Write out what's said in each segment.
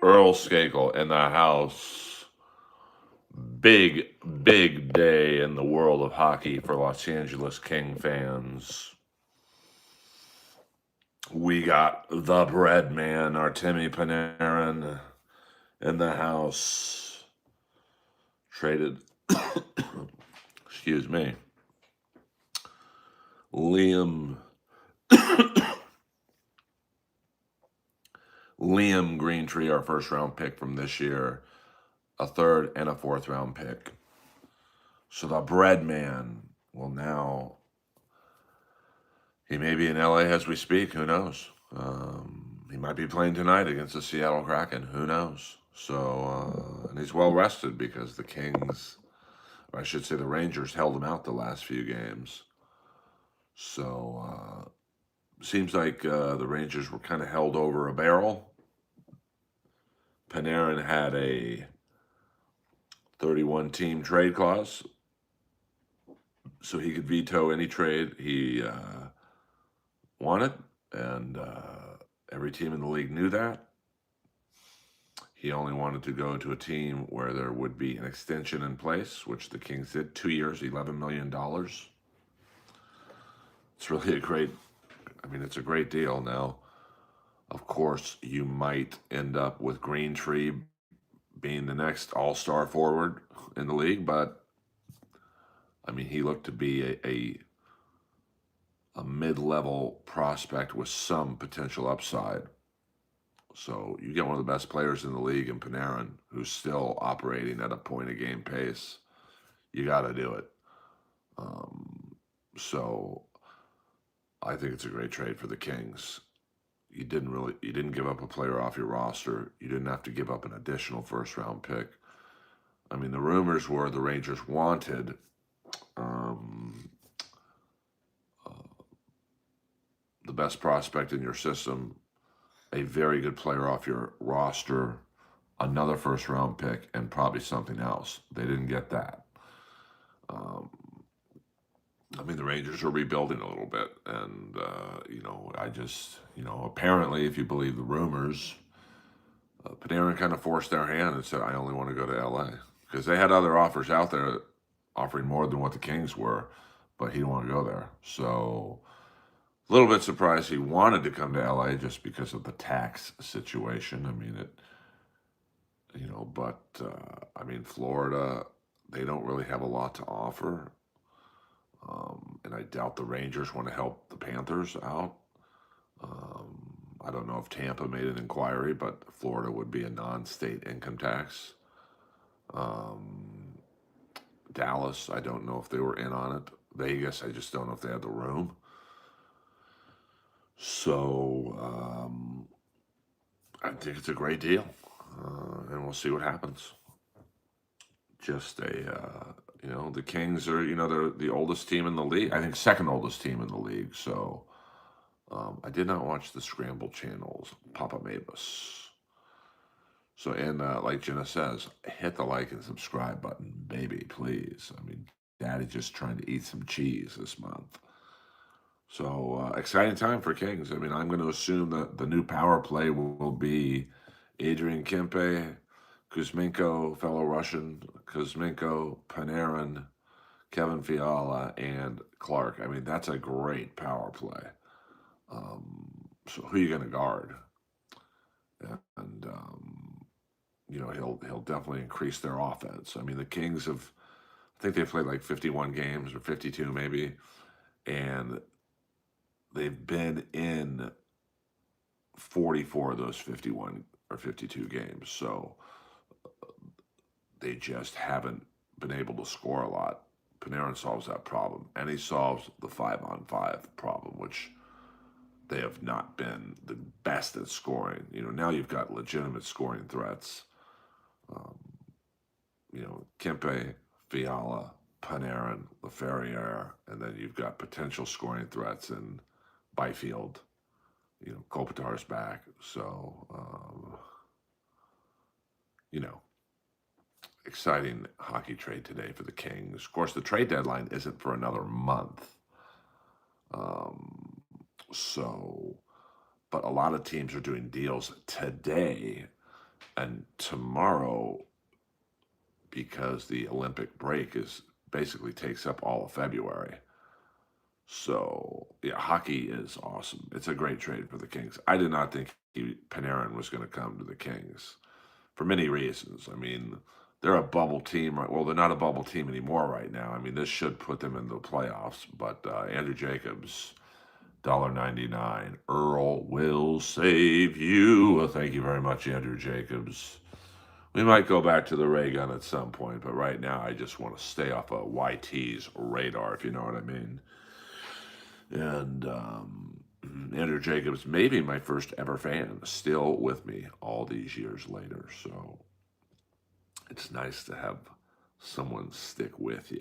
Earl Skakel in the house. Big, big day in the world of hockey for Los Angeles King fans. We got the bread man, Artemi Panarin, in the house. Traded, excuse me, Liam Greentree, our first round pick from this year, a third and a fourth round pick. So the bread man will now, he may be in LA as we speak. Who knows? He might be playing tonight against the Seattle Kraken. Who knows? So, and he's well rested because the Kings, or I should say the Rangers, held him out the last few games. So, seems like the Rangers were kind of held over a barrel. Panarin had a 31-team trade clause, so he could veto any trade he wanted, and every team in the league knew that. He only wanted to go to a team where there would be an extension in place, which the Kings did. 2 years, $11 million. It's really it's a great deal. Now, of course, you might end up with Greentree being the next all-star forward in the league, but, I mean, he looked to be a mid-level prospect with some potential upside. So you get one of the best players in the league in Panarin, who's still operating at a point-a-game pace. You got to do it. So I think it's a great trade for the Kings. You didn't give up a player off your roster. You didn't have to give up an additional first-round pick. I mean, the rumors were the Rangers wanted the best prospect in your system, a very good player off your roster, another first-round pick, and probably something else. They didn't get that. I mean, the Rangers are rebuilding a little bit, and, apparently, if you believe the rumors, Panarin kind of forced their hand and said, I only want to go to LA. Because they had other offers out there offering more than what the Kings were, but he didn't want to go there. So, a little bit surprised he wanted to come to LA just because of the tax situation. I mean, Florida, they don't really have a lot to offer. And I doubt the Rangers want to help the Panthers out. I don't know if Tampa made an inquiry, but Florida would be a non-state income tax. Dallas, I don't know if they were in on it. Vegas, I just don't know if they had the room. So I think it's a great deal, and we'll see what happens. Just the Kings are, they're the oldest team in the league. I think second oldest team in the league. So I did not watch the Scramble channels, Papa Mavis. So, and like Jenna says, hit the like and subscribe button, baby, please. I mean, Daddy's just trying to eat some cheese this month. So, exciting time for Kings. I mean, I'm going to assume that the new power play will be Adrian Kempe, Kuzmenko, fellow Russian, Kuzmenko, Panarin, Kevin Fiala, and Clark. I mean, that's a great power play. So who are you going to guard? And he'll definitely increase their offense. I mean, the Kings I think they played like 51 games or 52 maybe, and they've been in 44 of those 51 or 52 games. So they just haven't been able to score a lot. Panarin solves that problem, and he solves the 5-on-5 problem, which they have not been the best at scoring. Now you've got legitimate scoring threats. Kempe, Fiala, Panarin, Laferriere, and then you've got potential scoring threats in Byfield. Kopitar's back. So, exciting hockey trade today for the Kings. Of course, the trade deadline isn't for another month. But a lot of teams are doing deals today And tomorrow, because the Olympic break is basically takes up all of February. So yeah, hockey is awesome. It's a great trade for the Kings. I did not think Panarin was going to come to the Kings for many reasons. I mean, they're a bubble team, right? Well, they're not a bubble team anymore right now. I mean, this should put them in the playoffs. But Andrew Jacobs, $1.99. Earl will save you. Well, thank you very much, Andrew Jacobs. We might go back to the ray gun at some point, but right now I just want to stay off of YT's radar, if you know what I mean. And Andrew Jacobs, maybe my first ever fan, still with me all these years later. So it's nice to have someone stick with you.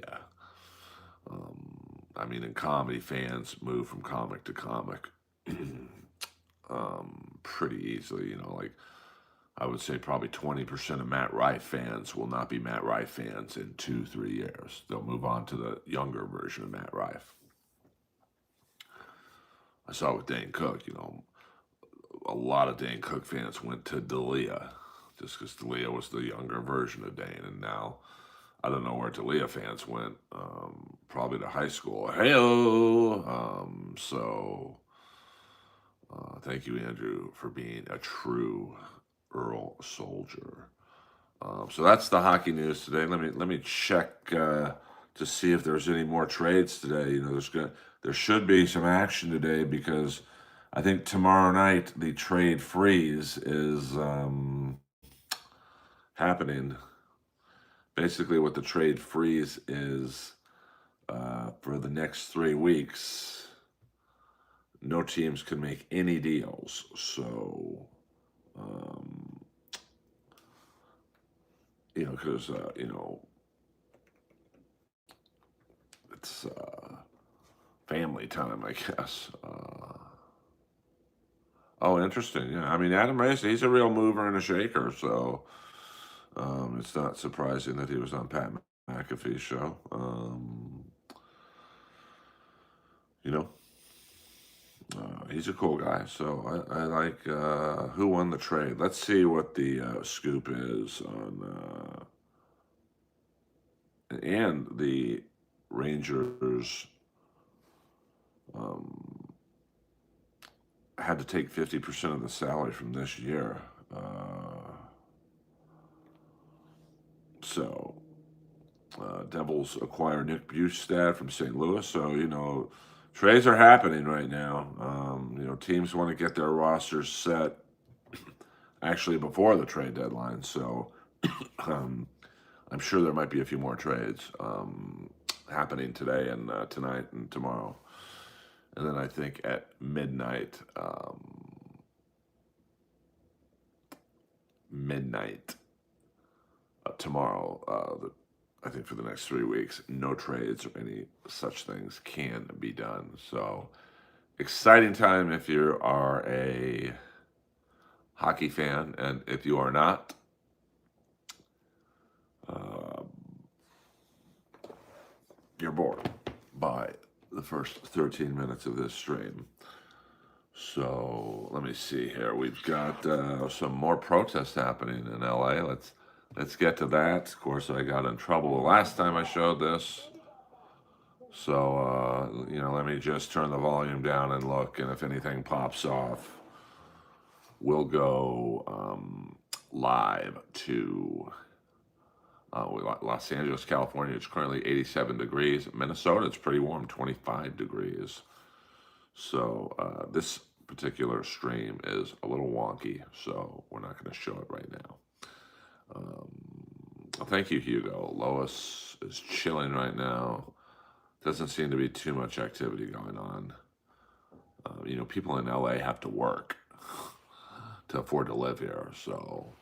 I mean, in comedy, fans move from comic to comic pretty easily. You know, like I would say probably 20% of Matt Rife fans will not be Matt Rife fans in 2, 3 years. They'll move on to the younger version of Matt Rife. I saw it with Dane Cook, you know, a lot of Dane Cook fans went to D'Elia just because D'Elia was the younger version of Dane. And now I don't know where D'Elia fans went, probably to high school. Hey-o! Thank you, Andrew, for being a true Earl soldier. So that's the hockey news today. Let me check to see if there's any more trades today. You know, there should be some action today because I think tomorrow night the trade freeze is happening. Basically, what the trade freeze is for the next 3 weeks, no teams can make any deals. So, because it's family time, I guess. Oh, interesting. Yeah, I mean, Adam Rice, he's a real mover and a shaker, so it's not surprising that he was on Pat McAfee's show. You know, he's a cool guy, so I like who won the trade. Let's see what the scoop is on, and the Rangers had to take 50% of the salary from this year. So Devils acquire Nick Bjugstad from St. Louis. So, trades are happening right now. Teams want to get their rosters set actually before the trade deadline. So I'm sure there might be a few more trades happening today and tonight and tomorrow. And then I think at midnight, tomorrow, I think for the next 3 weeks, no trades or any such things can be done. So exciting time if you are a hockey fan, and if you are not, you're bored by the first 13 minutes of this stream. So let me see here. We've got some more protests happening in LA. Let's get to that. Of course, I got in trouble the last time I showed this. So, let me just turn the volume down and look. And if anything pops off, we'll go live to Los Angeles, California. It's currently 87 degrees. Minnesota, it's pretty warm, 25 degrees. So this particular stream is a little wonky, so we're not going to show it right now. Thank you, Hugo. Lois is chilling right now. Doesn't seem to be too much activity going on. People in LA have to work to afford to live here, so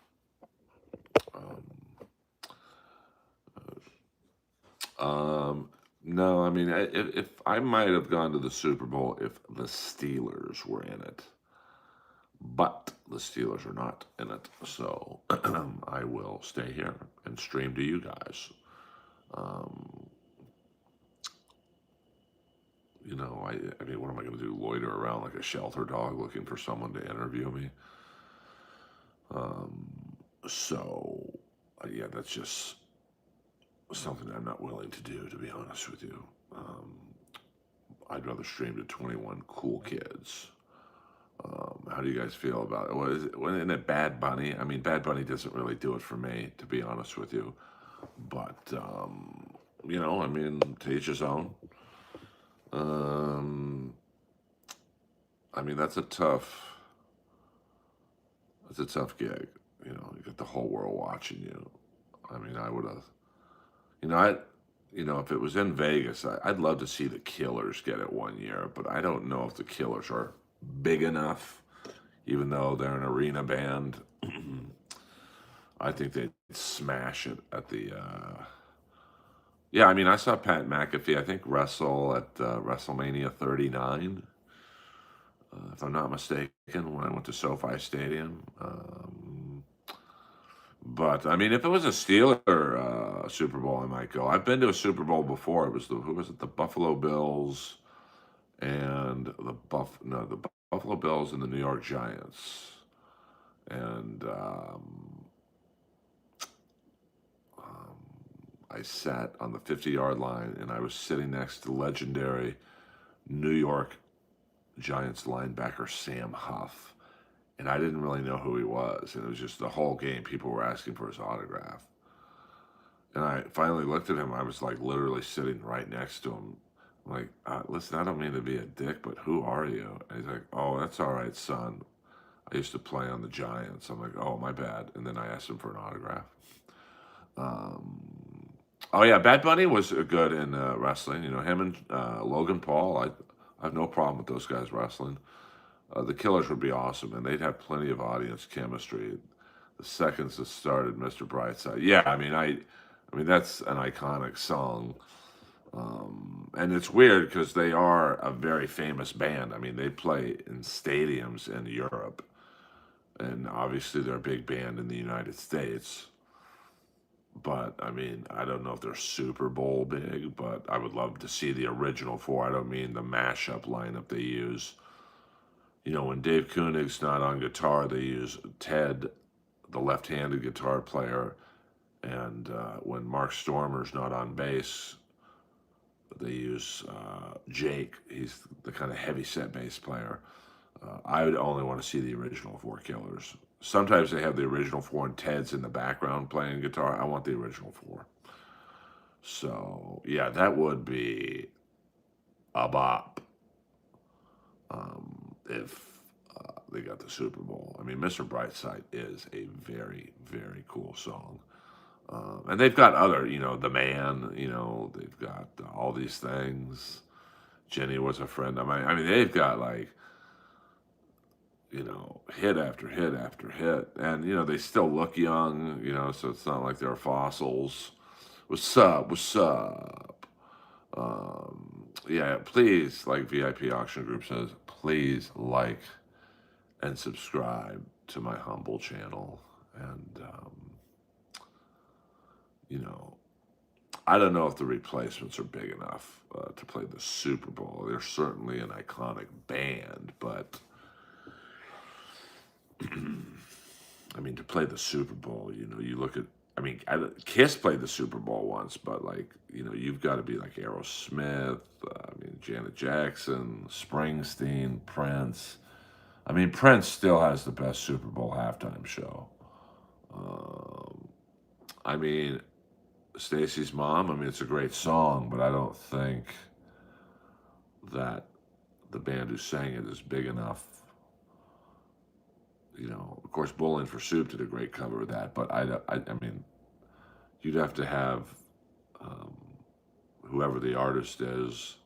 no, I mean, if I might have gone to the Super Bowl if the Steelers were in it, but the Steelers are not in it, so I will stay here and stream to you guys. I mean, what am I going to do? Loiter around like a shelter dog looking for someone to interview me? So, yeah, that's just something I'm not willing to do, to be honest with you. Um, I'd rather stream to 21 cool kids. How do you guys feel about it? What is it? Isn't it Bad Bunny? I mean, Bad Bunny doesn't really do it for me, to be honest with you. But I mean, to each his own. Um, I mean, that's a tough gig. You got the whole world watching you. I mean, I would have, you know, if it was in Vegas, I'd love to see the Killers get it one year, but I don't know if the Killers are big enough, even though they're an arena band. I think they'd smash it at the. Yeah, I mean, I saw Pat McAfee, I think, wrestle at WrestleMania 39, if I'm not mistaken, when I went to SoFi Stadium. But I mean, if it was a Steeler Super Bowl, I might go. I've been to a Super Bowl before. It was who was it? The Buffalo Bills and the Buffalo Bills and the New York Giants. And um, I sat on the 50-yard line, and I was sitting next to legendary New York Giants linebacker Sam Huff. And I didn't really know who he was. And it was just the whole game, people were asking for his autograph. And I finally looked at him. I was like literally sitting right next to him. I'm like, listen, I don't mean to be a dick, but who are you? And he's like, oh, that's all right, son. I used to play on the Giants. I'm like, oh, my bad. And then I asked him for an autograph. Um, oh, yeah, Bad Bunny was good in wrestling. Him and Logan Paul, I have no problem with those guys wrestling. The Killers would be awesome, and they'd have plenty of audience chemistry. The seconds that started Mr. Brightside, yeah, I mean that's an iconic song, and it's weird because they are a very famous band. I mean, they play in stadiums in Europe, and obviously they're a big band in the United States. But I mean, I don't know if they're Super Bowl big, but I would love to see the original four. I don't mean the mashup lineup they use. When Dave Koenig's not on guitar, they use Ted, the left-handed guitar player, and when Mark Stormer's not on bass, they use Jake. He's the kind of heavy-set bass player. I would only want to see the original four Killers. Sometimes they have the original four and Ted's in the background playing guitar. I want the original four. So, yeah, that would be a bop if they got the Super Bowl. I mean, Mr. Brightside is a very, very cool song. And they've got other, The Man, they've got all these things. Jenny was a friend of mine. I mean, they've got like, hit after hit after hit. And, they still look young, so it's not like they're fossils. What's up? What's up? Yeah, please, like VIP Auction Group says, please like and subscribe to my humble channel. And, I don't know if the replacements are big enough to play the Super Bowl. They're certainly an iconic band, but I mean, to play the Super Bowl, you look at. I mean, Kiss played the Super Bowl once, but like, you've got to be like Aerosmith. I mean, Janet Jackson, Springsteen, Prince. I mean, Prince still has the best Super Bowl halftime show. I mean, Stacy's Mom, I mean, it's a great song, but I don't think that the band who sang it is big enough. Of course, Bowling for Soup did a great cover of that, but I mean, you'd have to have um, whoever the artist is,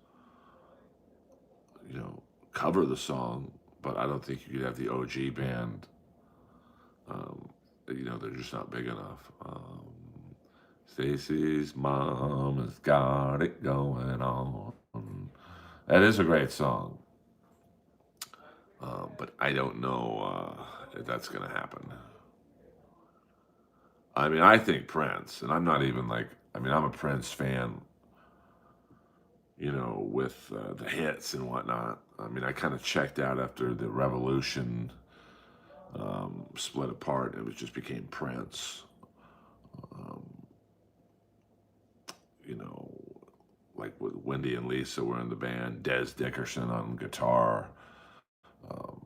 cover the song, but I don't think you could have the OG band. They're just not big enough. Stacy's Mom has got it going on. That is a great song. But I don't know if that's going to happen. I mean, I think Prince, and I'm not even like, I mean, I'm a Prince fan, with the hits and whatnot. I mean, I kind of checked out after the Revolution split apart, and it just became Prince. Um, you know, like with Wendy and Lisa were in the band, Des Dickerson on guitar, um,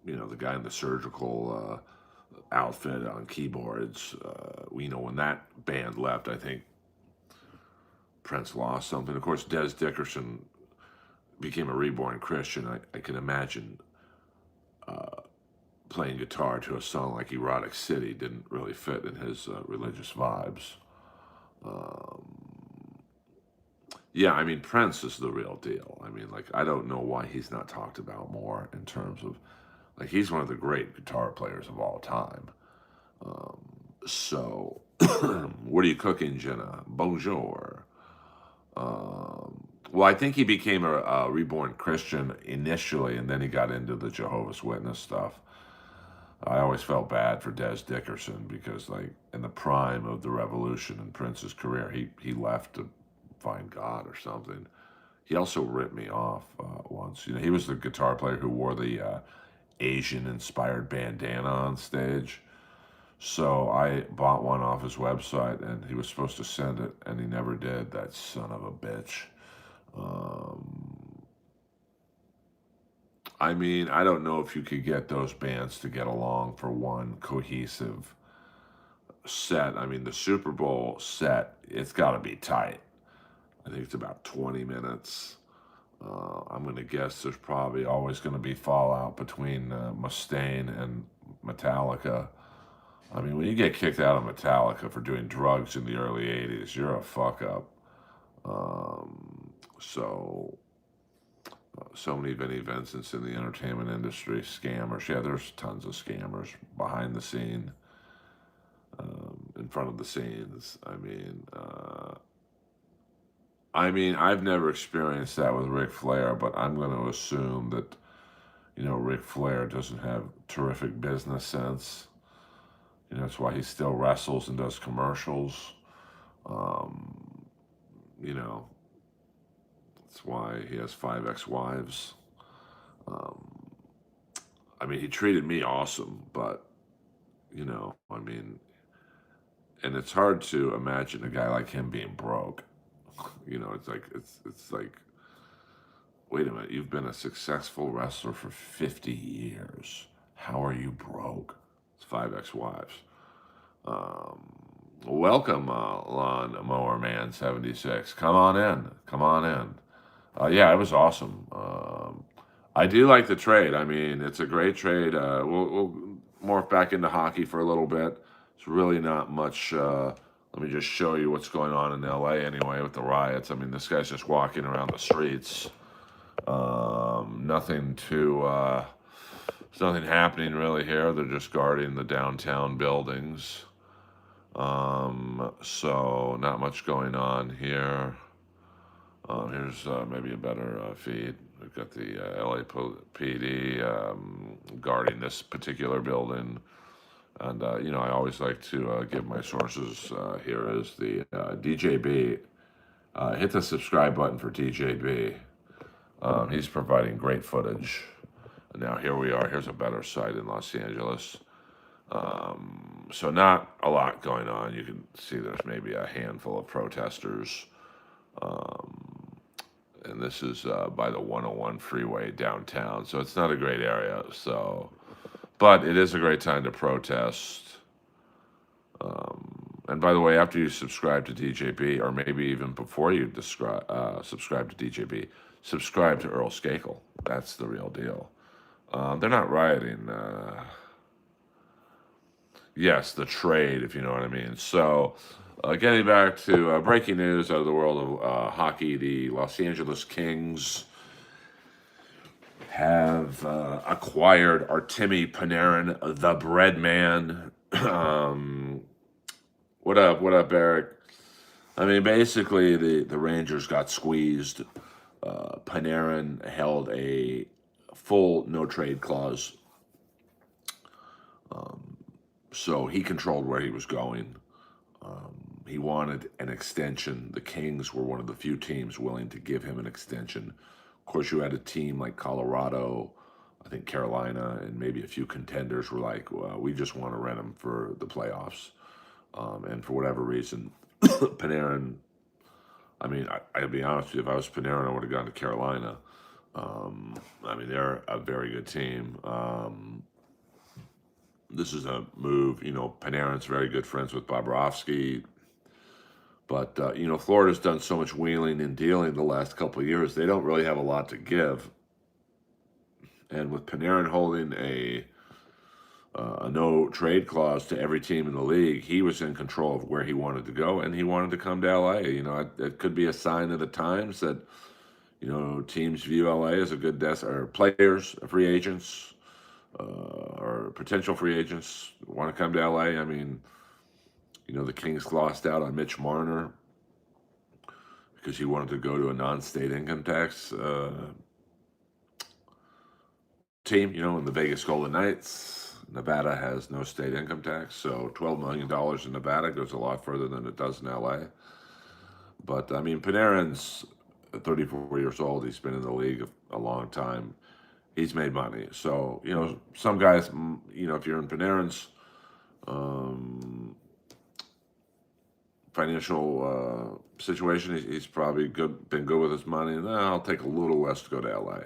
the guy in the surgical outfit on keyboards. When that band left, I think Prince lost something. Of course, Des Dickerson became a reborn Christian. I can imagine uh, playing guitar to a song like Erotic City didn't really fit in his religious vibes. Um, yeah, I mean, Prince is the real deal. I mean, like, I don't know why he's not talked about more in terms of, like, he's one of the great guitar players of all time. Um, so, what are you cooking, Jenna? Bonjour. Well, I think he became a reborn Christian initially, and then he got into the Jehovah's Witness stuff. I always felt bad for Des Dickerson because, like, in the prime of the revolution in Prince's career, he left to find God or something. He also ripped me off once. He was the guitar player who wore the Asian-inspired bandana on stage. So I bought one off his website, and he was supposed to send it, and he never did. That son of a bitch. Um, I mean, I don't know if you could get those bands to get along for one cohesive set. I mean, the Super Bowl set, it's got to be tight. I think it's about 20 minutes. I'm going to guess there's probably always going to be fallout between Mustaine and Metallica. I mean, when you get kicked out of Metallica for doing drugs in the early 80s, you're a fuck up. So many Vinnie Vincents in the entertainment industry, scammers. Yeah, there's tons of scammers behind the scene, in front of the scenes. I mean, I've never experienced that with Ric Flair, but I'm going to assume that Ric Flair doesn't have terrific business sense. That's why he still wrestles and does commercials. Um, you know, that's why he has 5 ex-wives. Um, I mean, he treated me awesome, but I mean, and it's hard to imagine a guy like him being broke. It's like, wait a minute, you've been a successful wrestler for 50 years. How are you broke? It's 5 ex-wives. Um, Welcome, Lawn Mower Man 76. Come on in. Come on in. Yeah, it was awesome. I do like the trade. I mean, it's a great trade. We'll morph back into hockey for a little bit. It's really not much. Let me just show you what's going on in LA anyway with the riots. I mean, this guy's just walking around the streets. Nothing too. There's nothing happening really here. They're just guarding the downtown buildings. So not much going on here. Here's maybe a better feed. We've got the LAPD guarding this particular building. And, I always like to give my sources. Here is the DJB. Hit the subscribe button for DJB. He's providing great footage. And now here we are. Here's a better site in Los Angeles. So not a lot going on. You can see there's maybe a handful of protesters. And this is by the 101 freeway downtown. So it's not a great area. But it is a great time to protest. And by the way, after you subscribe to DJB, or maybe even before you subscribe to DJB, subscribe to Earl Skakel. That's the real deal. They're not rioting. Yes, the trade, if you know what I mean. So, getting back to breaking news out of the world of hockey, the Los Angeles Kings have acquired Artemi Panarin, the bread man. What up, Eric? I mean, basically, the Rangers got squeezed. Panarin held a full no-trade clause. So he controlled where he was going. He wanted an extension. The Kings were one of the few teams willing to give him an extension. Of course, you had a team like Colorado. I think Carolina and maybe a few contenders were like, well, we just want to rent him for the playoffs. And for whatever reason, Panarin, I mean, I'll be honest with you, if I was Panarin, I would have gone to Carolina. I mean, they're a very good team. This is a move, Panarin's very good friends with Bobrovsky. But, Florida's done so much wheeling and dealing the last couple of years, they don't really have a lot to give. And with Panarin holding a no trade clause to every team in the league, he was in control of where he wanted to go, and he wanted to come to LA. It could be a sign of the times that teams view LA as a good or players, free agents, or potential free agents want to come to LA. I mean, the Kings lost out on Mitch Marner because he wanted to go to a non-state income tax team, in the Vegas Golden Knights. Nevada has no state income tax, so $12 million in Nevada goes a lot further than it does in LA. But, I mean, Panarin's 34 years old. He's been in the league a long time. He's made money. So, some guys, if you're in Panarin's financial situation, he's probably been good with his money. I'll take a little less to go to LA.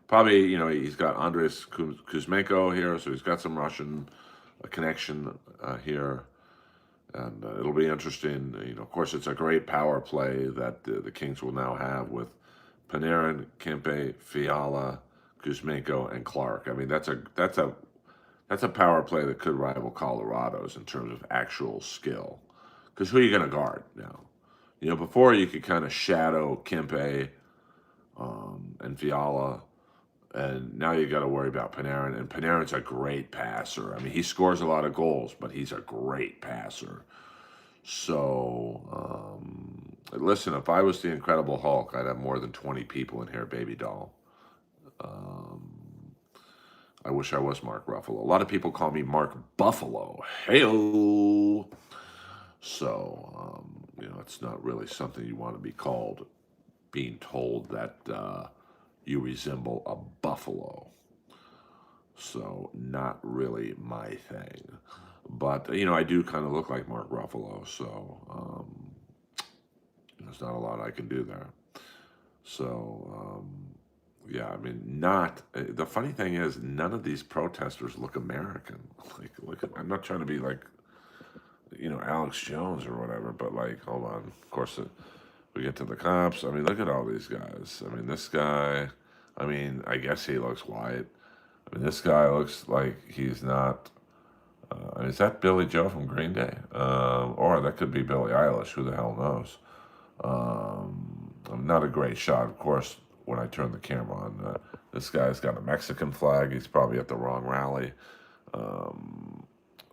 Probably, he's got Andres Kuzmenko here, so he's got some Russian connection here. And it'll be interesting. Of course, it's a great power play that the Kings will now have with Panarin, Kempe, Fiala, Kuzmenko, and Clark. I mean, that's a power play that could rival Colorado's in terms of actual skill. Because who are you going to guard now? Before you could kind of shadow Kempe and Fiala, and now you got to worry about Panarin. And Panarin's a great passer. I mean, he scores a lot of goals, but he's a great passer. So, listen, if I was the Incredible Hulk, I'd have more than 20 people in here, baby doll. I wish I was Mark Ruffalo. A lot of people call me Mark Buffalo. Hey-o! So, it's not really something you want to be called, being told that you resemble a buffalo. So, not really my thing. But, I do kind of look like Mark Ruffalo, so there's not a lot I can do there. So, yeah, I mean, the funny thing is, none of these protesters look American. I'm not trying to be like, Alex Jones or whatever, but hold on. Of course, we get to the cops. I mean, look at all these guys. I mean, this guy, I guess he looks white. I mean, this guy looks like he's not, is that Billy Joe from Green Day? Or that could be Billie Eilish, who the hell knows? Not a great shot, of course, when I turn the camera on. This guy's got a Mexican flag. He's probably at the wrong rally.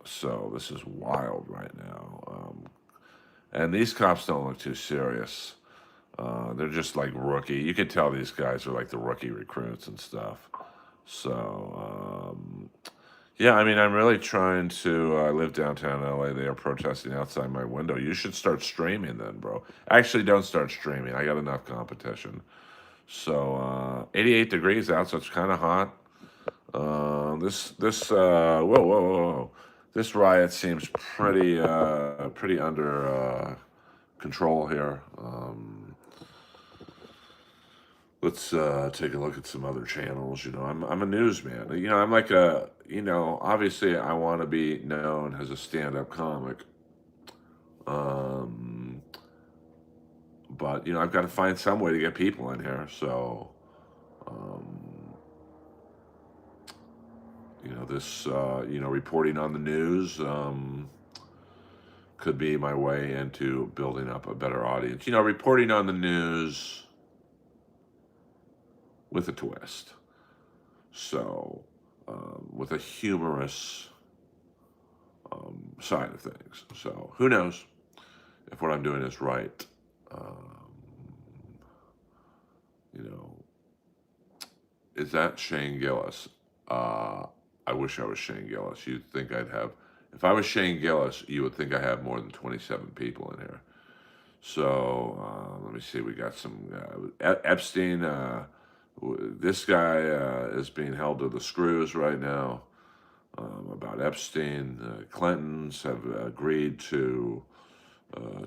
So this is wild right now. And these cops don't look too serious. They're just like rookie. You can tell these guys are like the rookie recruits and stuff. So, yeah, I'm really trying to live downtown LA. They are protesting outside my window. You should start streaming then, bro. Actually, don't start streaming. I got enough competition. So, 88 degrees out, so it's kind of hot. Whoa. This riot seems pretty under control here. Let's take a look at some other channels. I'm a newsman. I'm like obviously I want to be known as a stand-up comic. But I've got to find some way to get people in here. So, this reporting on the news could be my way into building up a better audience. Reporting on the news with a twist. So, with a humorous side of things. So, who knows if what I'm doing is right. Is that Shane Gillis? I wish I was Shane Gillis. You'd think if I was Shane Gillis, you would think I have more than 27 people in here. So, let me see. We got some Epstein This guy is being held to the screws right now about Epstein. Clintons have agreed to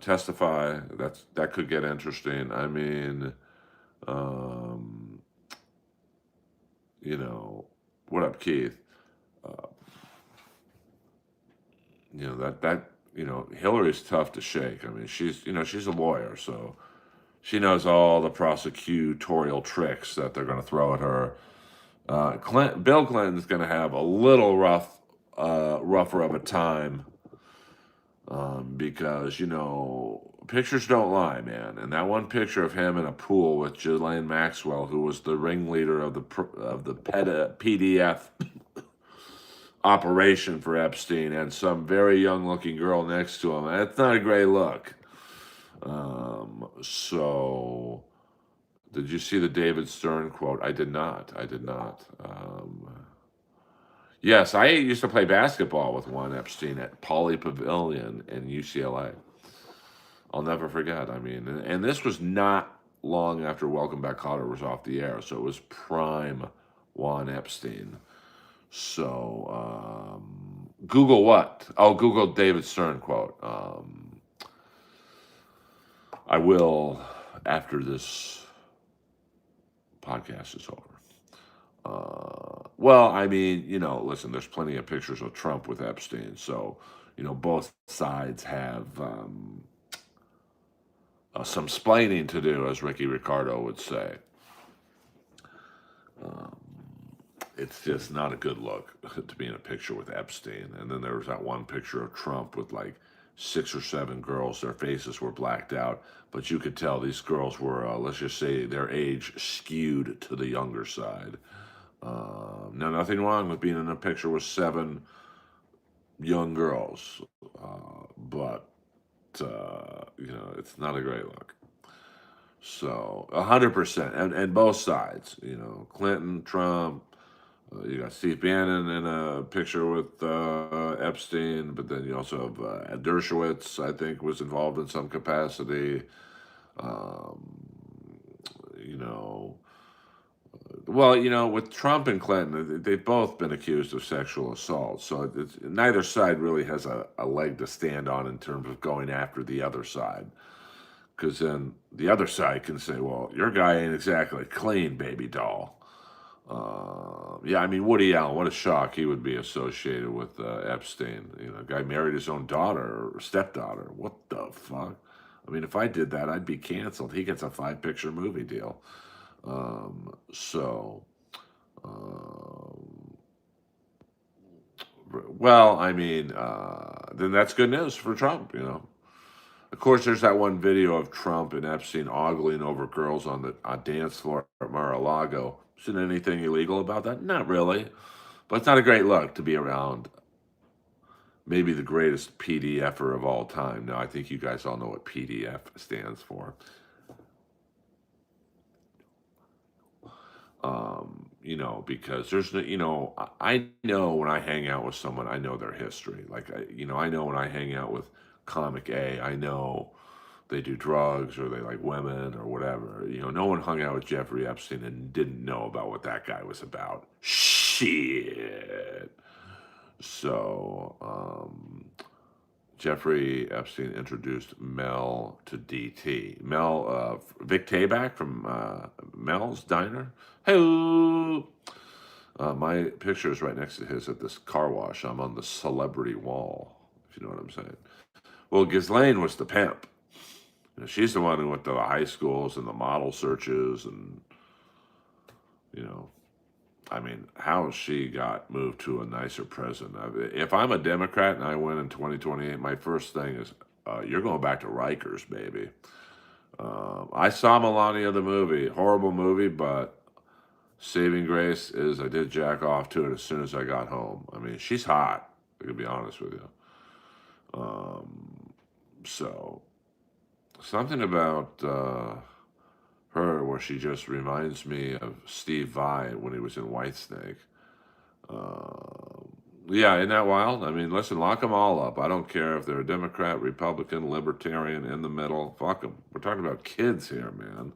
testify. That could get interesting. I mean, um, you know, what up, Keith? Uh, Hillary's tough to shake. I mean, she's a lawyer, so she knows all the prosecutorial tricks that they're going to throw at her. Bill Clinton's going to have a little rougher of a time because pictures don't lie, man. And that one picture of him in a pool with Ghislaine Maxwell, who was the ringleader of the PDF operation for Epstein, and some very young-looking girl next to him. That's not a great look. So, did you see the David Stern quote? I did not. I did not. Yes, I used to play basketball with one Epstein at Pauley Pavilion in UCLA. I'll never forget. I mean, and this was not long after Welcome Back, Kotter was off the air, so it was prime Juan Epstein. So, Google what? Oh, Google David Stern quote. I will after this podcast is over. Well, I mean, listen, there's plenty of pictures of Trump with Epstein, so both sides have some splaining to do, as Ricky Ricardo would say. It's just not a good look to be in a picture with Epstein. And then there was that one picture of Trump with like 6 or 7 girls. Their faces were blacked out, but you could tell these girls were, let's just say, their age skewed to the younger side. Now, nothing wrong with being in a picture with 7 young girls, but it's not a great look. So 100%, and both sides, Clinton, Trump. You got Steve Bannon in a picture with Epstein, but then you also have Dershowitz, I think, was involved in some capacity. Um, you know, with Trump and Clinton, they've both been accused of sexual assault. So neither side really has a leg to stand on in terms of going after the other side. Because then the other side can say, well, your guy ain't exactly clean, baby doll. Yeah, I mean, Woody Allen, what a shock he would be associated with Epstein. A guy married his own daughter or stepdaughter. What the fuck? I mean, if I did that, I'd be canceled. He gets a 5-picture movie deal. So, um, well, I mean, then that's good news for Trump. Of course, there's that one video of Trump and Epstein ogling over girls on the dance floor at Mar-a-Lago. Is there anything illegal about that? Not really. But it's not a great look to be around maybe the greatest PDFer of all time. Now, I think you guys all know what PDF stands for. Because there's I know when I hang out with someone, I know their history. Like, I know when I hang out with Comic A, I know they do drugs or they like women or whatever. No one hung out with Jeffrey Epstein and didn't know about what that guy was about. Shit. So, Jeffrey Epstein introduced Mel to DT. Vic Tayback from Mel's Diner. Hey, my picture is right next to his at this car wash. I'm on the celebrity wall, if you know what I'm saying. Well, Ghislaine was the pimp. She's the one who went to the high schools and the model searches and, I mean, how she got moved to a nicer prison. If I'm a Democrat and I win in 2028, my first thing is, you're going back to Rikers, baby. I saw Melania the movie. Horrible movie, but saving grace is I did jack off to it as soon as I got home. I mean, she's hot, to be honest with you. So, something about her where she just reminds me of Steve Vai when he was in Whitesnake. Yeah, isn't that wild? I mean, listen, lock them all up. I don't care if they're a Democrat, Republican, Libertarian, in the middle. Fuck them. We're talking about kids here, man.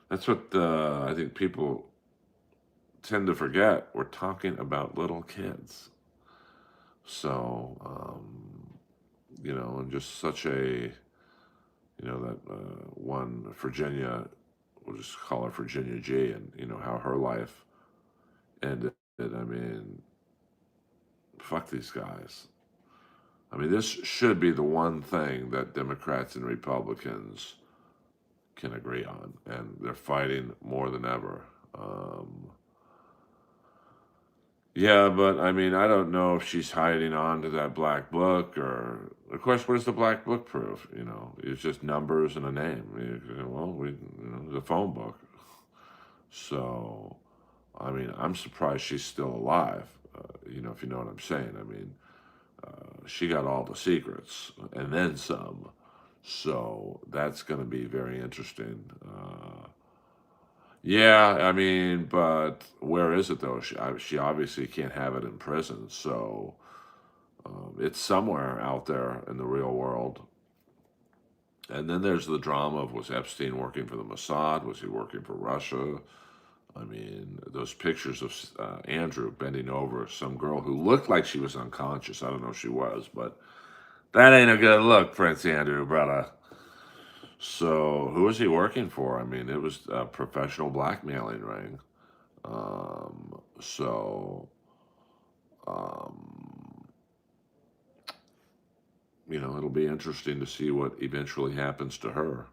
That's what I think people tend to forget. We're talking about little kids. So, and just such a, that one Virginia, we'll just call her Virginia G, and, how her life ended. I mean, fuck these guys. I mean, this should be the one thing that Democrats and Republicans can agree on, and they're fighting more than ever. Um, yeah, but I mean, I don't know if she's hiding on to that black book, or of course, what does the black book prove? It's just numbers and a name. Well, the phone book. So, I mean, I'm surprised she's still alive. If you know what I'm saying. I mean, she got all the secrets and then some. So that's going to be very interesting. Yeah, I mean, but where is it though? She obviously can't have it in prison, so it's somewhere out there in the real world. And then there's the drama of, was Epstein working for the Mossad? Was he working for Russia? I mean, those pictures of Andrew bending over some girl who looked like she was unconscious. I don't know if she was, but that ain't a good look, Prince Andrew, brother. So, who was he working for? I mean, it was a professional blackmailing ring. So, um, it'll be interesting to see what eventually happens to her.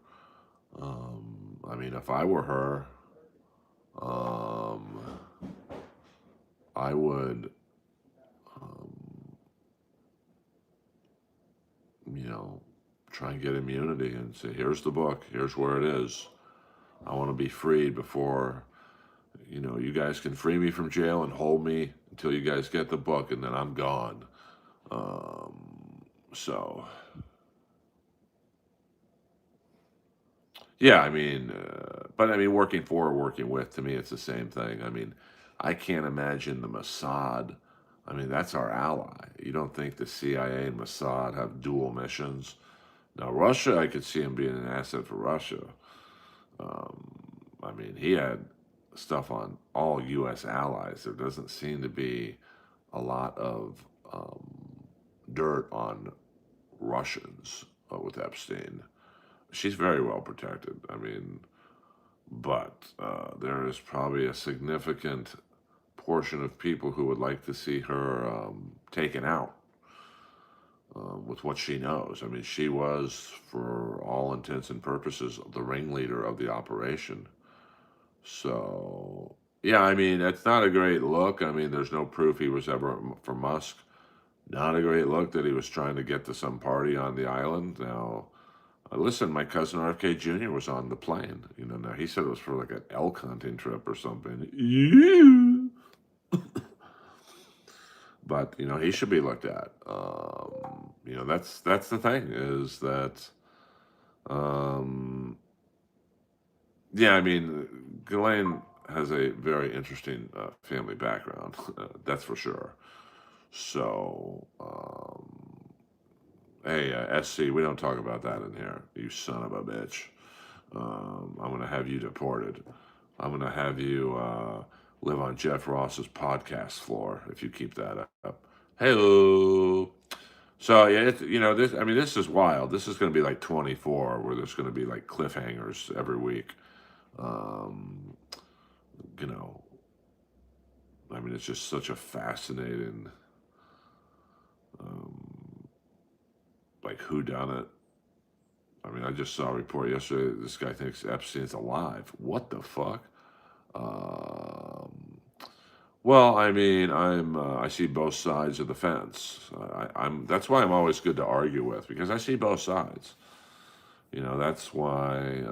I mean, if I were her, um, I would, um, you know, try and get immunity and say, here's the book, here's where it is. I want to be freed before, you guys can free me from jail and hold me until you guys get the book, and then I'm gone. So, yeah, I mean, but I mean, working for or working with, to me, it's the same thing. I mean, I can't imagine the Mossad. I mean, that's our ally. You don't think the CIA and Mossad have dual missions? Now, Russia, I could see him being an asset for Russia. Um, I mean, he had stuff on all U.S. allies. There doesn't seem to be a lot of dirt on Russians with Epstein. She's very well protected. I mean, but there is probably a significant portion of people who would like to see her taken out with what she knows. I mean, she was, for all intents and purposes, the ringleader of the operation. So, yeah, I mean, it's not a great look. I mean, there's no proof he was ever for Musk. Not a great look that he was trying to get to some party on the island. Now, listen, my cousin RFK Jr. was on the plane. Now he said it was for like an elk hunting trip or something. Yeah. But he should be looked at. That's the thing, is that um, yeah, I mean, Ghislaine has a very interesting family background. That's for sure. So, hey, SC, we don't talk about that in here. You son of a bitch. I'm going to have you deported. I'm going to have you live on Jeff Ross's podcast floor if you keep that up. Hello. So yeah, this. I mean, this is wild. This is going to be like 24, where there's going to be like cliffhangers every week. Um, you know, I mean, it's just such a fascinating, um, like, who done it. I mean, I just saw a report yesterday. This guy thinks Epstein's alive. What the fuck? Um, well, I mean, I see both sides of the fence. That's why I'm always good to argue with, because I see both sides. That's why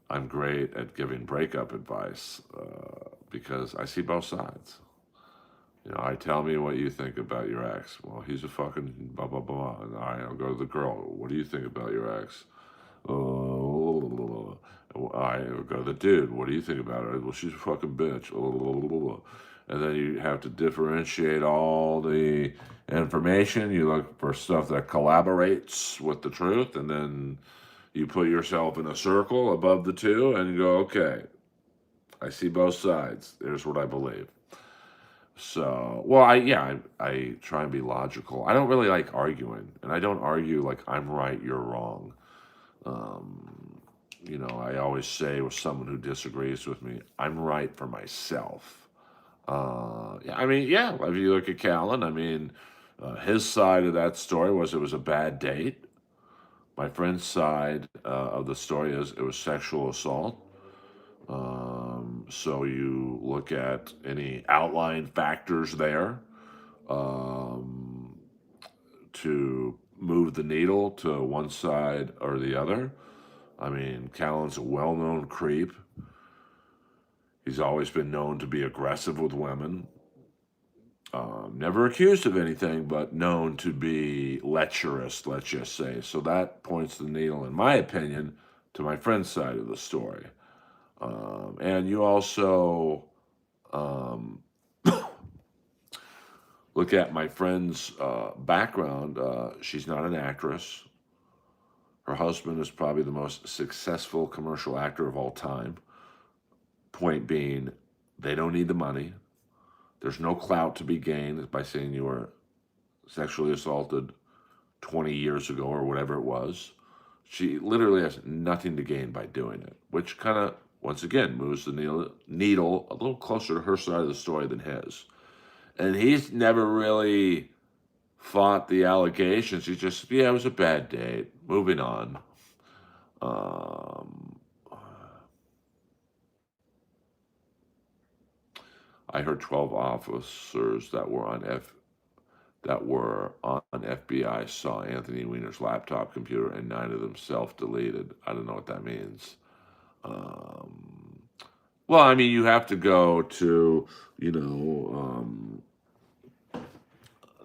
I'm great at giving breakup advice, because I see both sides. I tell me what you think about your ex. Well, he's a fucking blah blah blah. And I'll go to the girl. What do you think about your ex? Oh, I go to the dude. What do you think about her? Well, she's a fucking bitch. And then you have to differentiate all the information. You look for stuff that collaborates with the truth, and then You put yourself in a circle above the two and go, okay, I see both sides. There's what I believe. So, well, I try and be logical. I don't really like arguing, and I don't argue like I'm right, you're wrong. Um, I always say with someone who disagrees with me, I'm right for myself. Yeah, I mean, yeah, if you look at Callan, I mean, his side of that story was it was a bad date. My friend's side of the story is it was sexual assault. So you look at any outlying factors there um, to move the needle to one side or the other. I mean, Callan's a well known creep. He's always been known to be aggressive with women. Never accused of anything, but known to be lecherous, let's just say. So that points the needle, in my opinion, to my friend's side of the story. And you also um, look at my friend's background. She's not an actress. Her husband is probably the most successful commercial actor of all time. Point being, they don't need the money. There's no clout to be gained by saying you were sexually assaulted 20 years ago or whatever it was. She literally has nothing to gain by doing it, which kind of, once again, moves the needle a little closer to her side of the story than his. And he's never really fought the allegations. He just, yeah, it was a bad date. Moving on. Um, I heard 12 officers that were on FBI saw Anthony Weiner's laptop computer, and 9 of them self-deleted. I don't know what that means. Um, well, I mean, you have to go to, you know,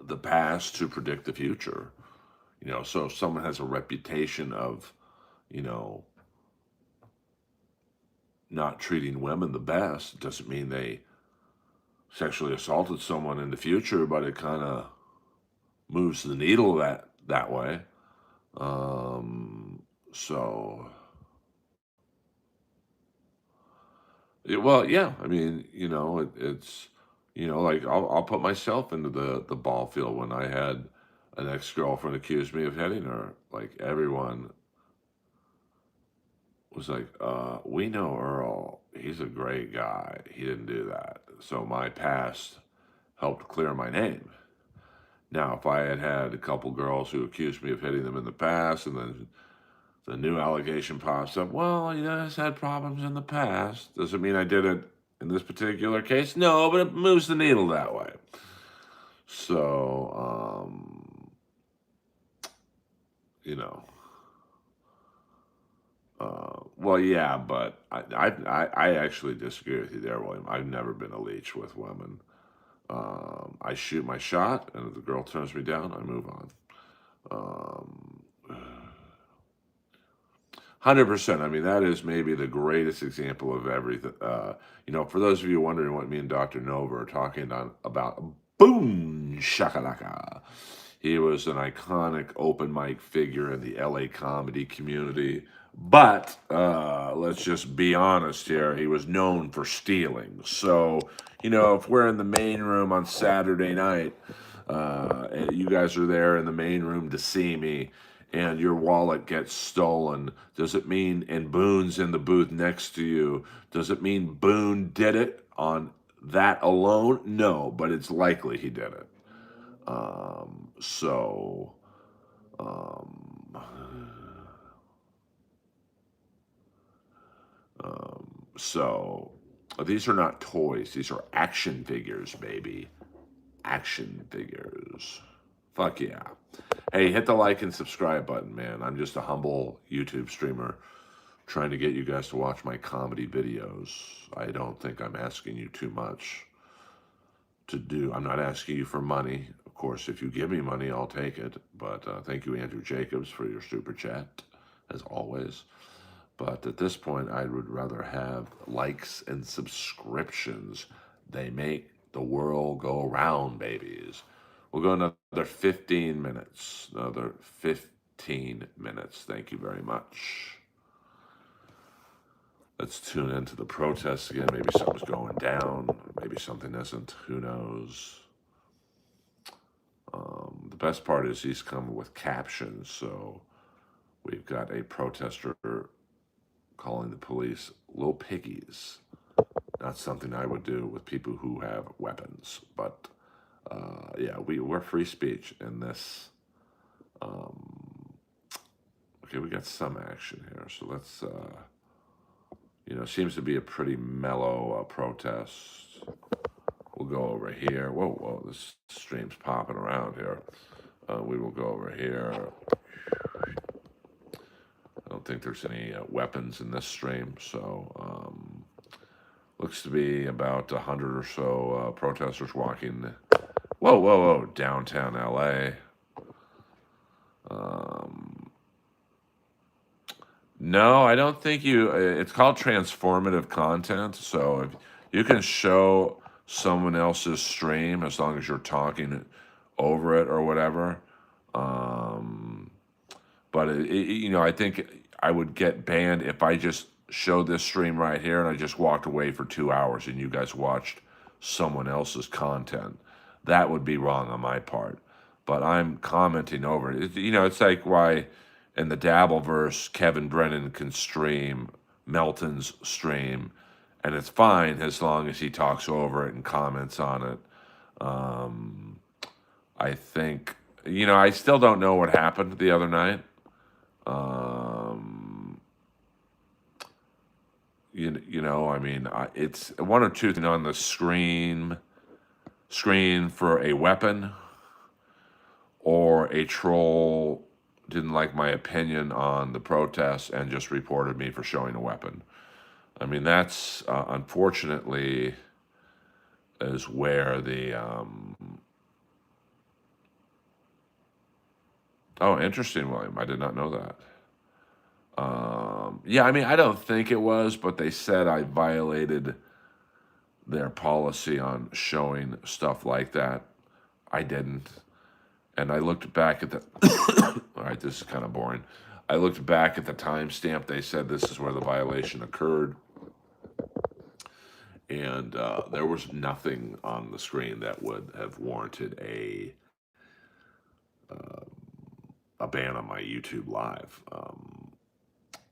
the past to predict the future. So if someone has a reputation of, you know, not treating women the best, it doesn't mean they sexually assaulted someone in the future, but it kind of moves the needle that way. Um, so, well, yeah, I mean, it's, like I'll put myself into the ball field when I had an ex girlfriend accuse me of hitting her. Like everyone was like, we know Earl. He's a great guy. He didn't do that. So my past helped clear my name. Now, if I had had a couple girls who accused me of hitting them in the past, and then the new allegation pops up, well, he has had problems in the past. Does it mean I did it in this particular case? No, but it moves the needle that way. So, you know, well, yeah, but I actually disagree with you there, William. I've never been a leech with women. I shoot my shot, and if the girl turns me down, I move on. 100%. I mean, that is maybe the greatest example of everything. For those of you wondering what me and Dr. Nova are talking about, boom, shakalaka. He was an iconic open mic figure in the LA comedy community. But let's just be honest here. He was known for stealing. So, if we're in the main room on Saturday night, and you guys are there in the main room to see me, and your wallet gets stolen, does it mean, and Boone's in the booth next to you, does it mean Boone did it on that alone? No, but it's likely he did it. So, um, so these are not toys. These are action figures, baby. Action figures. Fuck yeah. Hey, hit the like and subscribe button, man. I'm just a humble YouTube streamer trying to get you guys to watch my comedy videos. I don't think I'm asking you too much to do. I'm not asking you for money. Of course, if you give me money, I'll take it. But thank you, Andrew Jacobs, for your super chat, as always. But at this point, I would rather have likes and subscriptions. They make the world go round, babies. We'll go another 15 minutes. Another 15 18 minutes. Thank you very much. Let's tune into the protests again. Maybe something's going down. Maybe something isn't. Who knows? The best part is he's coming with captions. So we've got a protester calling the police little piggies. Not something I would do with people who have weapons. But yeah, we're free speech in this. Okay, we got some action here. So let's, seems to be a pretty mellow protest. We'll go over here. Whoa, this stream's popping around here. We will go over here. I don't think there's any weapons in this stream, so looks to be about 100 or so protesters walking. Whoa, downtown LA. No, I don't think it's called transformative content. So if you can show someone else's stream as long as you're talking over it or whatever. But I think I would get banned if I just showed this stream right here and I just walked away for 2 hours and you guys watched someone else's content. That would be wrong on my part. But I'm commenting over it. It's like why in the Dabbleverse, Kevin Brennan can stream Melton's stream, and it's fine as long as he talks over it and comments on it. I think, I still don't know what happened the other night. It's one or two things on the screen for a weapon, or a troll didn't like my opinion on the protest and just reported me for showing a weapon. I mean, that's unfortunately is where the oh, interesting, William. I did not know that. Yeah, I don't think it was, but they said I violated their policy on showing stuff like that. I didn't. And I looked back at the... All right, this is kind of boring. I looked back at the timestamp. They said this is where the violation occurred. And there was nothing on the screen that would have warranted a ban on my YouTube Live.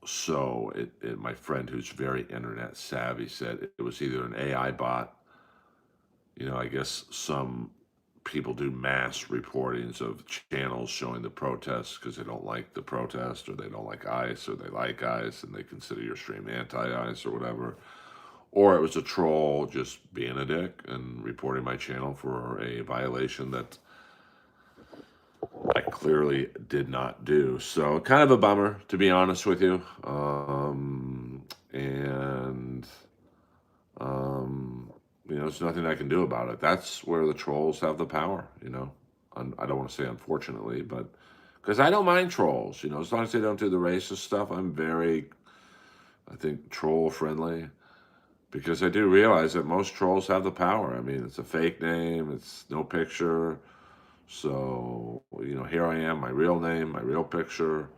So my friend who's very internet savvy said it was either an AI bot. I guess some people do mass reportings of channels showing the protests because they don't like the protest, or they don't like ICE, or they like ICE and they consider your stream anti-ICE or whatever. Or it was a troll just being a dick and reporting my channel for a violation that I clearly did not do. So kind of a bummer, to be honest with you. There's nothing I can do about it. That's where the trolls have the power, I don't want to say unfortunately, but because I don't mind trolls, as long as they don't do the racist stuff, I'm very, I think, troll friendly, because I do realize that most trolls have the power. It's a fake name, it's no picture. So, here I am, my real name, my real picture.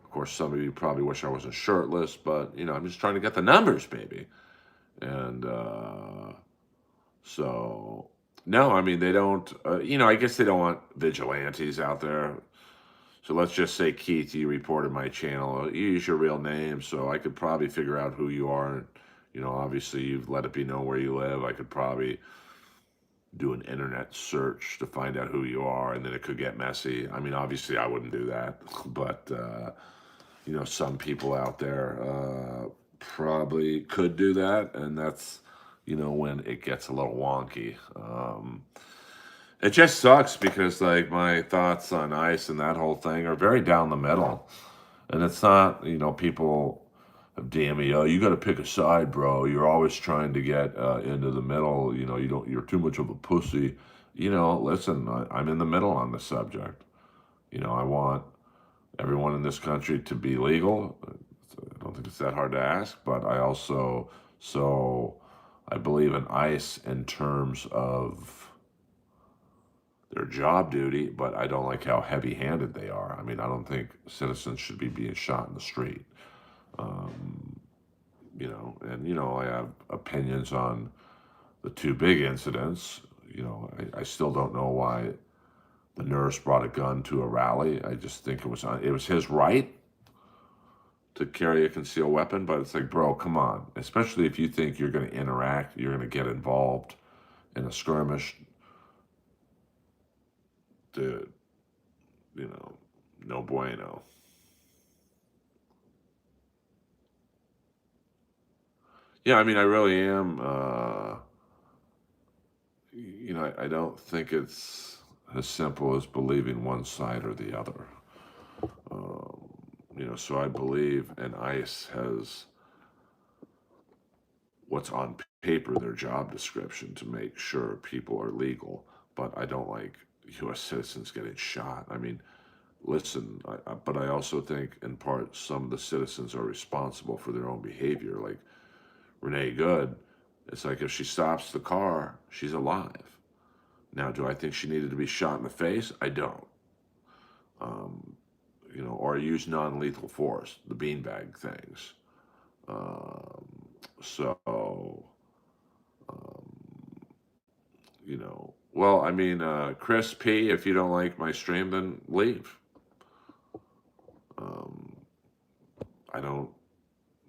Of course, some of you probably wish I wasn't shirtless, but, I'm just trying to get the numbers, baby. And so, no, they don't, I guess they don't want vigilantes out there. So let's just say, Keith, you reported my channel. You use your real name, so I could probably figure out who you are. Obviously, you've let it be known where you live. I could probably do an internet search to find out who you are, and then it could get messy. Obviously, I wouldn't do that, but, some people out there probably could do that, and that's, when it gets a little wonky. It just sucks because, my thoughts on ICE and that whole thing are very down the middle, and it's not, people damn me, you got to pick a side, bro. You're always trying to get into the middle. You're too much of a pussy. Listen, I'm in the middle on this subject. I want everyone in this country to be legal. I don't think it's that hard to ask, but I believe in ICE in terms of their job duty, but I don't like how heavy-handed they are. I mean, I don't think citizens should be being shot in the street. Um, I have opinions on the two big incidents. I still don't know why the nurse brought a gun to a rally. I just think it was his right to carry a concealed weapon, but it's like, bro, come on. Especially if you think you're going to interact, you're going to get involved in a skirmish. Dude, you know, no bueno. Yeah, I mean, I really am. I don't think it's as simple as believing one side or the other. Um, so I believe, and ICE has what's on paper their job description to make sure people are legal, but I don't like U.S. citizens getting shot. I mean, listen, but I also think in part some of the citizens are responsible for their own behavior. Like Renee Good, it's like if she stops the car, she's alive. Now, do I think she needed to be shot in the face? I don't. Um, or use non-lethal force, the beanbag things. Um, so, um, well, I mean, Chris P, if you don't like my stream, then leave. Um, I don't,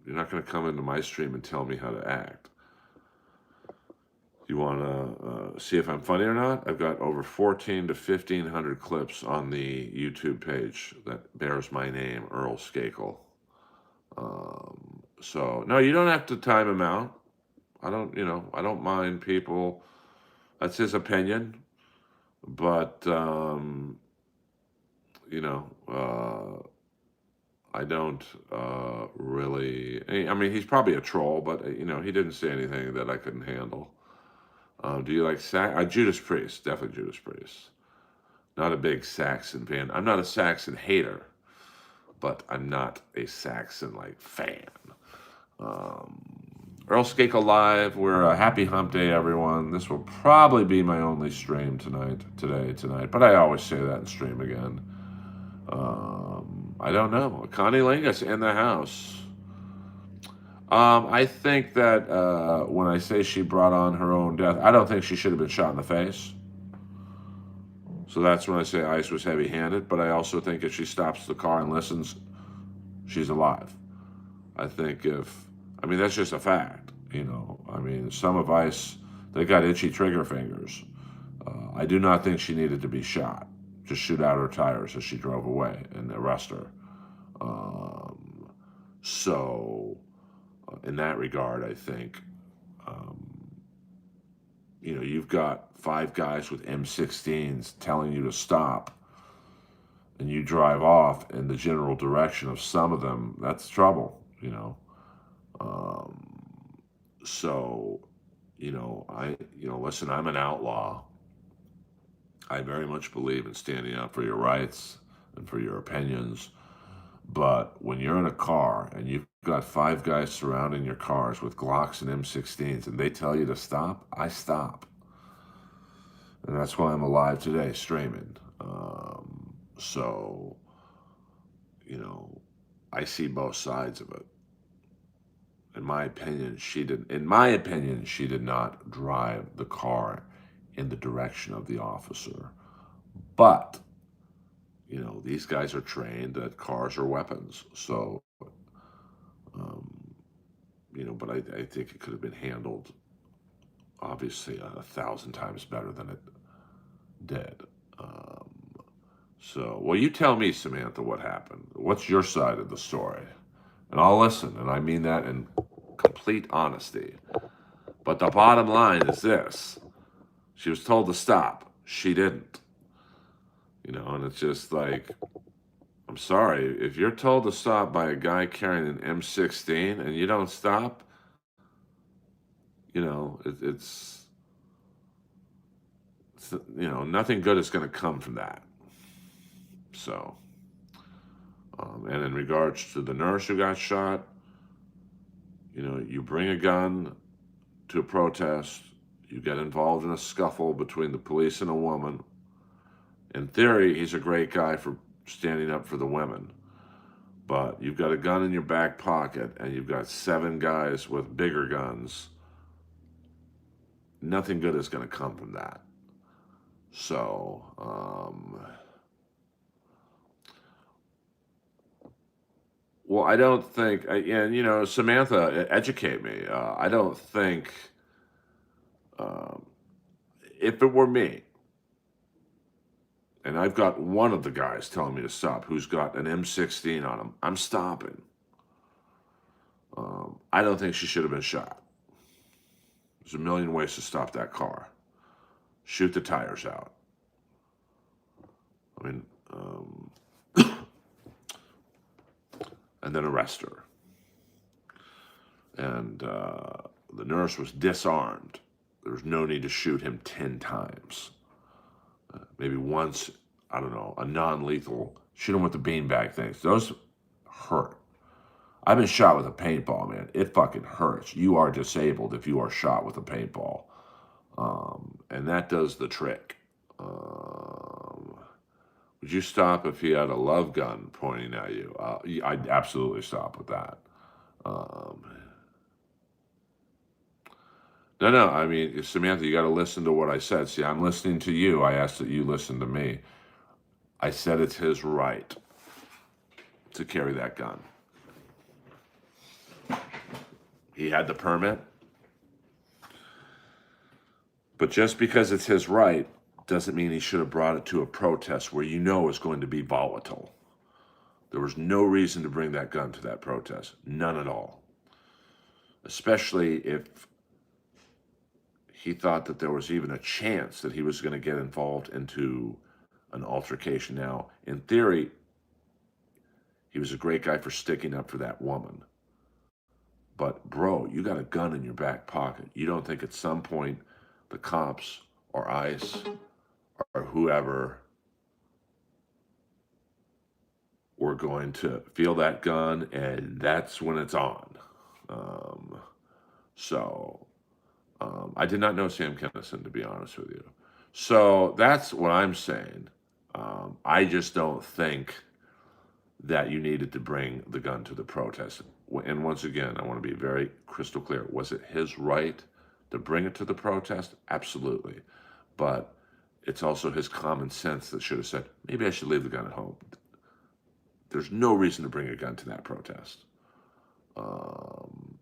you're not going to come into my stream and tell me how to act. You want to see if I'm funny or not? I've got over 14 to 1,500 clips on the YouTube page that bears my name, Earl Skakel. So, no, you don't have to time him out. I don't mind people. That's his opinion. But, you know, uh, I don't really. I mean, he's probably a troll, but, he didn't say anything that I couldn't handle. Do you like Judas Priest? Definitely Judas Priest. Not a big Saxon fan. I'm not a Saxon hater, but I'm not a Saxon like fan. Um, Earl Skakel Live. We're a happy hump day, everyone. This will probably be my only stream tonight. But I always say that in stream again. I don't know. Connie Lingus in the house. I think that when I say she brought on her own death, I don't think she should have been shot in the face. So that's when I say ICE was heavy-handed. But I also think if she stops the car and listens, she's alive. I mean, that's just a fact. I mean, some of ICE, they got itchy trigger fingers. I do not think she needed to be shot. Just shoot out her tires as she drove away and arrest her. Um, so, in that regard, I think, um, you've got five guys with M16s telling you to stop, and you drive off in the general direction of some of them. That's trouble. Um, so, listen, I'm an outlaw. I very much believe in standing up for your rights and for your opinions. But when you're in a car and you've got five guys surrounding your cars with Glocks and M16s and they tell you to stop, I stop. And that's why I'm alive today, streaming. So, you know, I see both sides of it. In my opinion, she did not drive the car in the direction of the officer. But, these guys are trained that cars are weapons. So, um, but I think it could have been handled obviously 1,000 times better than it did. Um, well, you tell me, Samantha, what happened. What's your side of the story? And I'll listen, and I mean that in complete honesty. But the bottom line is this. She was told to stop. She didn't. And it's just like, I'm sorry. If you're told to stop by a guy carrying an M16 and you don't stop, it's nothing good is going to come from that. So, and in regards to the nurse who got shot, you bring a gun to a protest, you get involved in a scuffle between the police and a woman, In theory, he's a great guy for standing up for the women. But you've got a gun in your back pocket and you've got 7 guys with bigger guns. Nothing good is going to come from that. So, well, I don't think, and Samantha, educate me. I don't think, um, if it were me, and I've got one of the guys telling me to stop who's got an M16 on him, I'm stopping. I don't think she should have been shot. There's a million ways to stop that car. Shoot the tires out. I mean, and then arrest her. And the nurse was disarmed. There was no need to shoot him 10 times. Maybe once, I don't know, a non-lethal, shoot him with the beanbag things. Those hurt. I've been shot with a paintball, man. It fucking hurts. You are disabled if you are shot with a paintball. And that does the trick. Would you stop if he had a love gun pointing at you? I'd absolutely stop with that. No, I mean, Samantha, you got to listen to what I said. See, I'm listening to you. I asked that you listen to me. I said it's his right to carry that gun. He had the permit. But just because it's his right doesn't mean he should have brought it to a protest where you know it's going to be volatile. There was no reason to bring that gun to that protest. None at all. Especially if he thought that there was even a chance that he was going to get involved into an altercation. Now, in theory, he was a great guy for sticking up for that woman. But, bro, you got a gun in your back pocket. You don't think at some point the cops or ICE or whoever were going to feel that gun, and that's when it's on. I did not know Sam Kinison, to be honest with you. So that's what I'm saying. I just don't think that you needed to bring the gun to the protest. And once again, I want to be very crystal clear. Was it his right to bring it to the protest? Absolutely. But it's also his common sense that should have said, maybe I should leave the gun at home. There's no reason to bring a gun to that protest.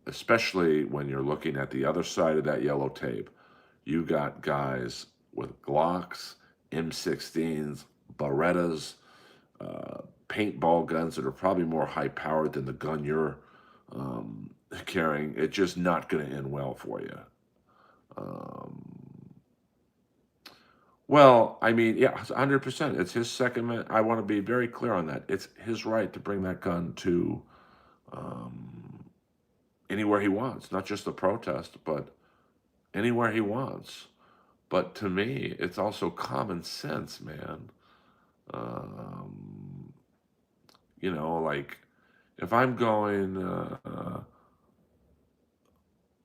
Especially when you're looking at the other side of that yellow tape. You got guys with Glocks, M16s, Berettas, paintball guns that are probably more high-powered than the gun you're carrying. It's just not going to end well for you. Well, I mean, yeah, 100%. It's his Second Amendment. I want to be very clear on that. It's his right to bring that gun to anywhere he wants, not just the protest, but anywhere he wants. But to me, it's also common sense, man. Like if I'm going,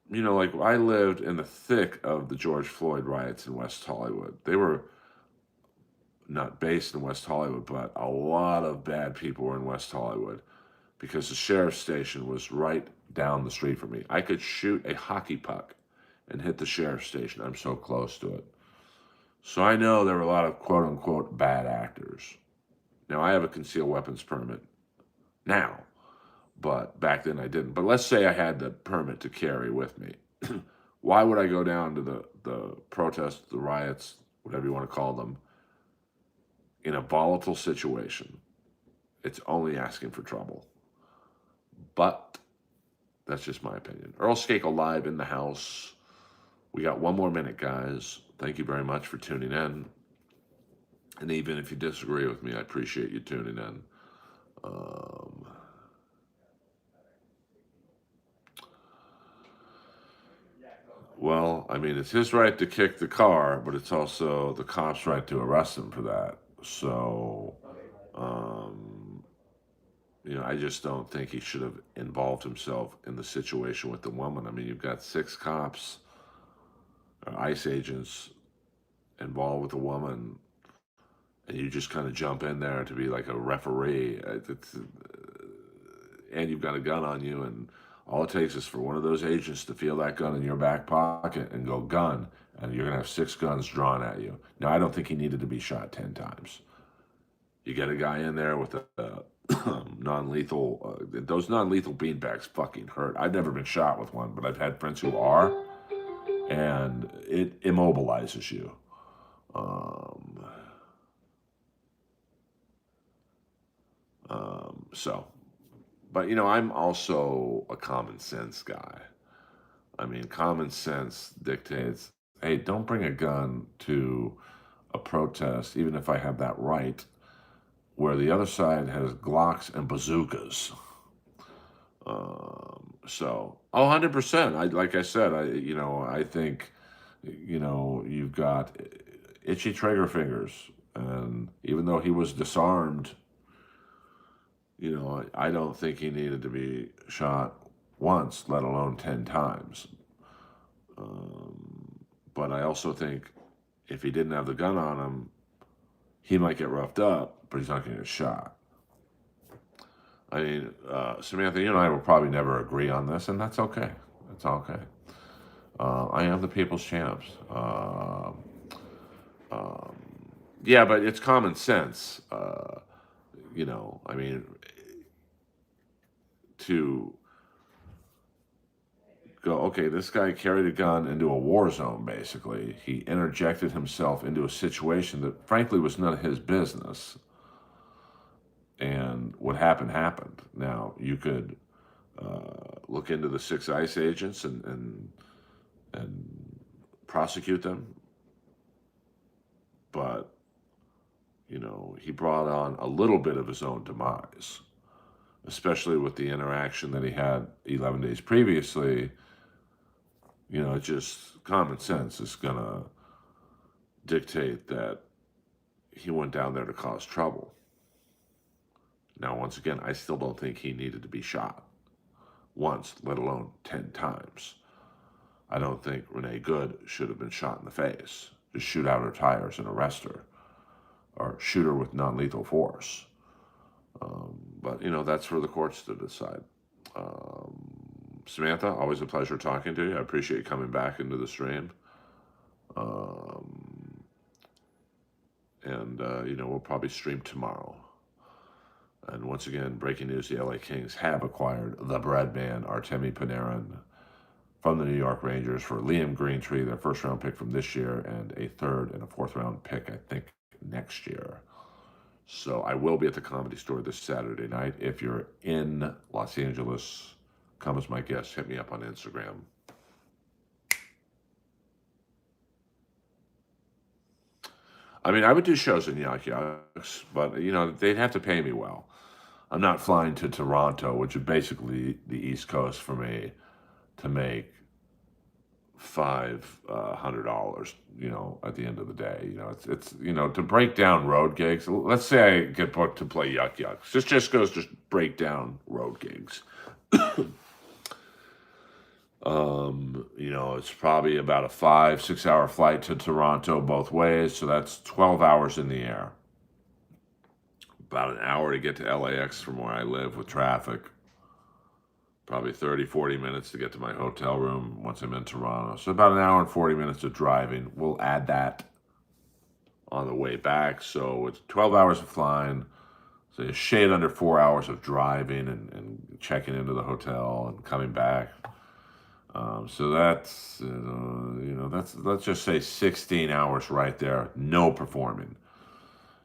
like I lived in the thick of the George Floyd riots in West Hollywood. They were not based in West Hollywood, but a lot of bad people were in West Hollywood because the sheriff's station was right down the street from me. I could shoot a hockey puck and hit the sheriff's station. I'm so close to it. So I know there were a lot of quote-unquote bad actors. Now, I have a concealed weapons permit now, but back then I didn't. But let's say I had the permit to carry with me. Why would I go down to the protests, the riots, whatever you want to call them, in a volatile situation? It's only asking for trouble. But that's just my opinion. Earl Skakel live in the house. We got one more minute, guys. Thank you very much for tuning in. And even if you disagree with me, I appreciate you tuning in. Well, I mean, it's his right to kick the car, but it's also the cop's right to arrest him for that. So, I just don't think he should have involved himself in the situation with the woman. I mean, you've got 6 cops, ICE agents involved with a woman, and you just kind of jump in there to be like a referee. And you've got a gun on you, and all it takes is for one of those agents to feel that gun in your back pocket and go gun, and you're gonna have 6 guns drawn at you. Now, I don't think he needed to be shot 10 times. You get a guy in there with a non-lethal. Those non-lethal beanbags fucking hurt. I've never been shot with one, but I've had friends who are, and it immobilizes you. Um, so, but I'm also a common sense guy. I mean, common sense dictates, hey, don't bring a gun to a protest, even if I have that right, where the other side has Glocks and bazookas. So, 100%. Like I said, I think, you've got itchy trigger fingers, and even though he was disarmed, I don't think he needed to be shot once, let alone 10 times. But I also think if he didn't have the gun on him, he might get roughed up, but he's not going to get shot. I mean, Samantha, you and I will probably never agree on this, and that's okay. That's okay. I am the people's champs. Yeah, but it's common sense. I mean, to go, okay, this guy carried a gun into a war zone, basically. He interjected himself into a situation that, frankly, was none of his business. And what happened, happened. Now, you could look into the 6 ICE agents and prosecute them. But, he brought on a little bit of his own demise, especially with the interaction that he had 11 days previously. Just common sense is going to dictate that he went down there to cause trouble. Now, once again, I still don't think he needed to be shot once, let alone 10 times. I don't think Renee Good should have been shot in the face. Just shoot out her tires and arrest her, or shoot her with non-lethal force. But, that's for the courts to decide. Samantha, always a pleasure talking to you. I appreciate you coming back into the stream. We'll probably stream tomorrow. And once again, breaking news, the LA Kings have acquired the bread man, Artemi Panarin, from the New York Rangers for Liam Greentree, their first-round pick from this year, and a third and a fourth-round pick, I think, next year. So I will be at the Comedy Store this Saturday night. If you're in Los Angeles, come as my guest. Hit me up on Instagram. I mean, I would do shows in Yuck Yucks, but, they'd have to pay me well. I'm not flying to Toronto, which is basically the East Coast for me, to make $500, at the end of the day. It's to break down road gigs. Let's say I get booked to play Yuck Yucks. This just goes to break down road gigs. It's probably about a 5-6 hour flight to Toronto both ways, so that's 12 hours in the air. About an hour to get to LAX from where I live with traffic. Probably 30-40 minutes to get to my hotel room once I'm in Toronto. So about an hour and 40 minutes of driving. We'll add that on the way back. So it's 12 hours of flying. So a shade under 4 hours of driving and checking into the hotel and coming back. So that's, let's just say 16 hours right there, no performing.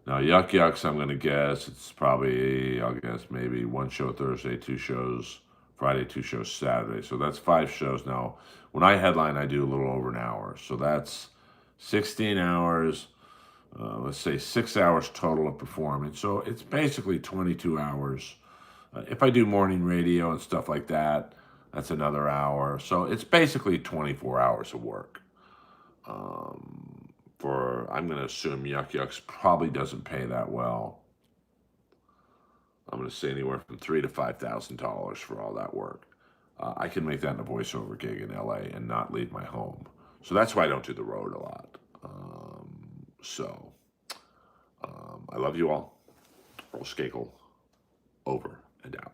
Now, Yuck Yucks, I'm going to guess, it's probably, I'll guess maybe 1 show Thursday, 2 shows Friday, 2 shows Saturday. So that's 5 shows. Now, when I headline, I do a little over an hour. So that's 16 hours, let's say 6 hours total of performing. So it's basically 22 hours. If I do morning radio and stuff like that, that's another hour. So it's basically 24 hours of work. I'm going to assume Yuck Yucks probably doesn't pay that well. I'm going to say anywhere from $3,000 to $5,000 for all that work. I can make that in a voiceover gig in LA and not leave my home. So that's why I don't do the road a lot. I love you all. Earl Skakel, over and out.